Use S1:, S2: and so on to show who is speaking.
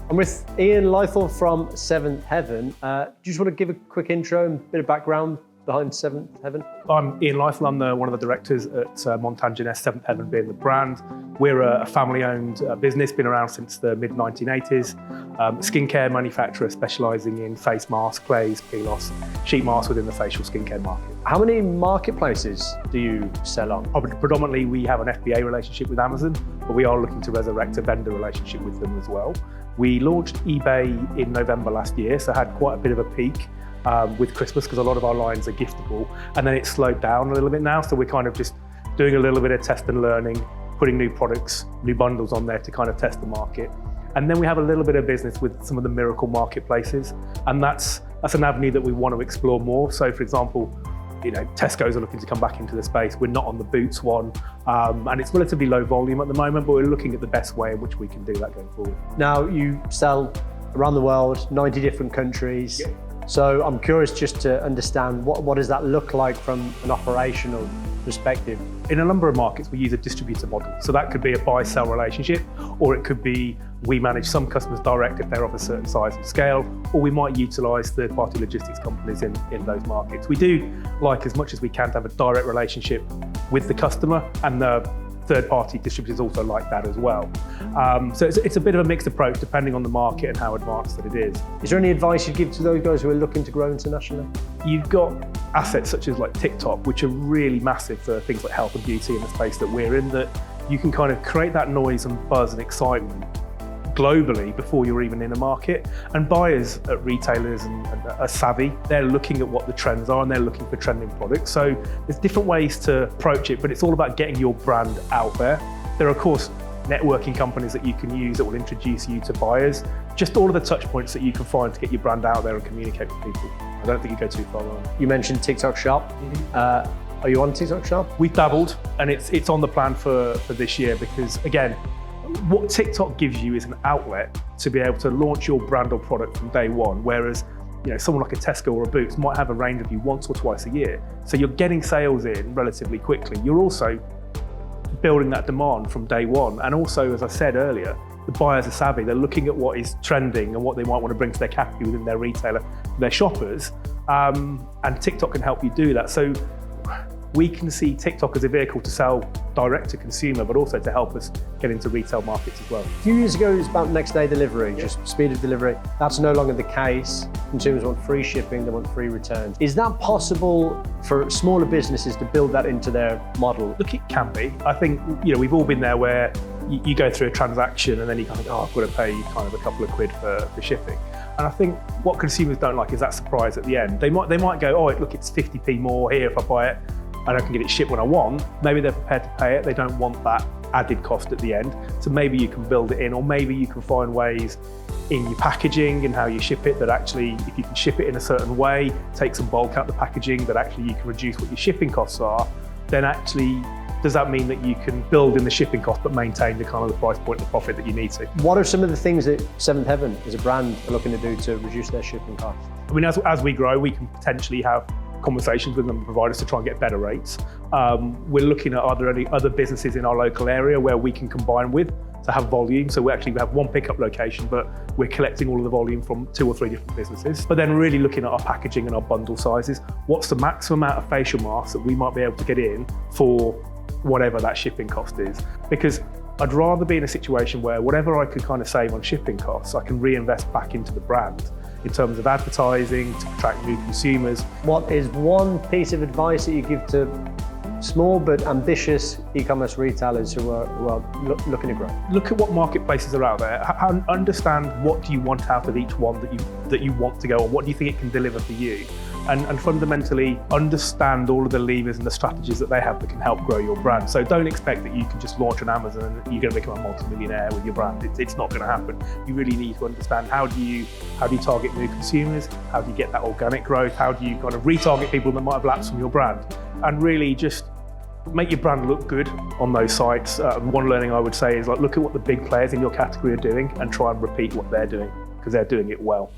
S1: I'm with Iain Lythall from Seventh Heaven. Do you just want to give a quick intro and a bit of background behind Seventh Heaven?
S2: I'm Iain Lythall. I'm one of the directors at Montagne Jeunesse, Seventh Heaven being the brand. We're a family-owned business, been around since the mid-1980s. Skincare manufacturer specialising in face masks, glaze, peel-offs, sheet masks within the facial skincare market.
S1: How many marketplaces do you sell on?
S2: Predominantly, we have an FBA relationship with Amazon, but we are looking to resurrect a vendor relationship with them as well. We launched eBay in November last year, so had quite a bit of a peak with Christmas because a lot of our lines are giftable, and then it's slowed down a little bit now, so we're kind of just doing a little bit of test and learning, putting new products, new bundles on there to kind of test the market. And then we have a little bit of business with some of the miracle marketplaces, and that's an avenue that we want to explore more. So for example, Tesco's are looking to come back into the space. We're not on the Boots one, and it's relatively low volume at the moment, but we're looking at the best way in which we can do that going forward.
S1: Now, you sell around the world, 90 different countries.
S2: Yeah.
S1: So I'm curious just to understand what does that look like from an operational perspective?
S2: In a number of markets, we use a distributor model. So that could be a buy-sell relationship, or it could be we manage some customers direct if they're of a certain size and scale, or we might utilise third-party logistics companies in those markets. We do like as much as we can to have a direct relationship with the customer, and the third-party distributors also like that as well. So it's a bit of a mixed approach depending on the market and how advanced that it is.
S1: Is there any advice you'd give to those guys who are looking to grow internationally?
S2: You've got assets such as like TikTok, which are really massive for things like health and beauty in the space that we're in, that you can kind of create that noise and buzz and excitement globally before you're even in a market. And buyers at retailers and are savvy. They're looking at what the trends are and they're looking for trending products. So there's different ways to approach it, but it's all about getting your brand out there. There are of course networking companies that you can use that will introduce you to buyers. Just all of the touch points that you can find to get your brand out there and communicate with people. I don't think you go too far wrong.
S1: You mentioned TikTok Shop. Are you on TikTok Shop?
S2: We've dabbled, and it's on the plan for this year, because again, what TikTok gives you is an outlet to be able to launch your brand or product from day one, whereas someone like a Tesco or a Boots might have a range of you once or twice a year. So you're getting sales in relatively quickly. You're also building that demand from day one. And also, as I said earlier, the buyers are savvy. They're looking at what is trending and what they might want to bring to their category within their retailer, their shoppers, and TikTok can help you do that. So we can see TikTok as a vehicle to sell direct to consumer, but also to help us get into retail markets as well.
S1: A few years ago, it was about next day delivery, just speed of delivery. That's no longer the case. Consumers want free shipping, they want free returns. Is that possible for smaller businesses to build that into their model?
S2: Look, it can be. I think, we've all been there where you go through a transaction and then you kind of go, I've got to pay kind of a couple of quid for shipping. And I think what consumers don't like is that surprise at the end. They might go, oh, look, it's 50p more here if I buy it, and I can get it shipped when I want. Maybe they're prepared to pay it. They don't want that added cost at the end. So maybe you can build it in, or maybe you can find ways in your packaging and how you ship it that actually, if you can ship it in a certain way, take some bulk out the packaging, that actually you can reduce what your shipping costs are, then actually, does that mean that you can build in the shipping cost but maintain the kind of the price point and the profit that you need to?
S1: What are some of the things that Seventh Heaven as a brand are looking to do to reduce their shipping costs?
S2: I mean, as we grow, we can potentially have conversations with them providers to try and get better rates. We're looking at, are there any other businesses in our local area where we can combine with to have volume? So we have one pickup location, but we're collecting all of the volume from 2 or 3 different businesses. But then really looking at our packaging and our bundle sizes. What's the maximum amount of facial masks that we might be able to get in for whatever that shipping cost is? Because I'd rather be in a situation where whatever I could kind of save on shipping costs, I can reinvest back into the brand in terms of advertising to attract new consumers.
S1: What is one piece of advice that you give to small but ambitious e-commerce retailers who are looking to grow?
S2: Look at what marketplaces are out there. Understand what do you want out of each one that you want to go on. What do you think it can deliver for you? And fundamentally understand all of the levers and the strategies that they have that can help grow your brand. So don't expect that you can just launch on Amazon and you're going to become a multi-millionaire with your brand. It's not going to happen. You really need to understand how do you target new consumers? How do you get that organic growth? How do you kind of retarget people that might have lapsed from your brand? And really just make your brand look good on those sites. One learning I would say is look at what the big players in your category are doing and try and repeat what they're doing, because they're doing it well.